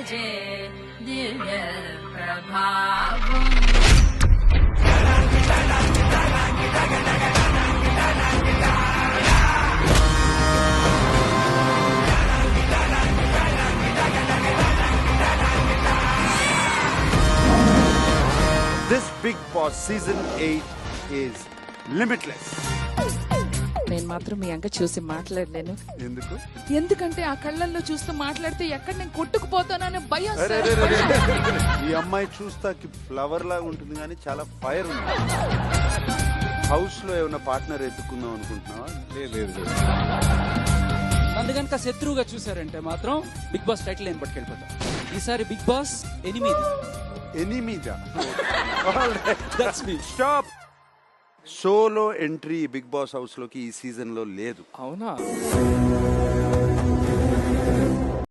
భజే దివ్య ప్రభావం. This Big Boss Season 8 is limitless. నేను మాత్రం మీ అంక చూసి మాట్లాడలేను. ఎందుకు? ఎందుకంటే ఆ కళ్ళల్లో చూస్తూ మాట్లాడితే ఎక్కడ నేను కొట్టుకుపోతానని భయం అరే, సార్. అరే, అరే, అరే. ఈ అమ్మాయి చూస్తాకి ఫ్లవర్ లాగా ఉంటుంది కానీ చాలా ఫైర్ ఉంది. హౌస్ లో ఏమైనా పార్ట్నర్ ఎత్తుకుందాం అనుకుంటున్నావా? లేదు. నన్ను కనుక శత్రువుగా చూసారంటే మాత్రం బిగ్ బాస్ టైటిల్ ఏం పట్టుకెళ్ళిపోతాం. ఈసారి బిగ్ బాస్ 8. ఎనిమిదా? That's me. Stop. Solo entry Bigg Boss house లోకి ఈ సీజన్ లో లేదు. అవునా?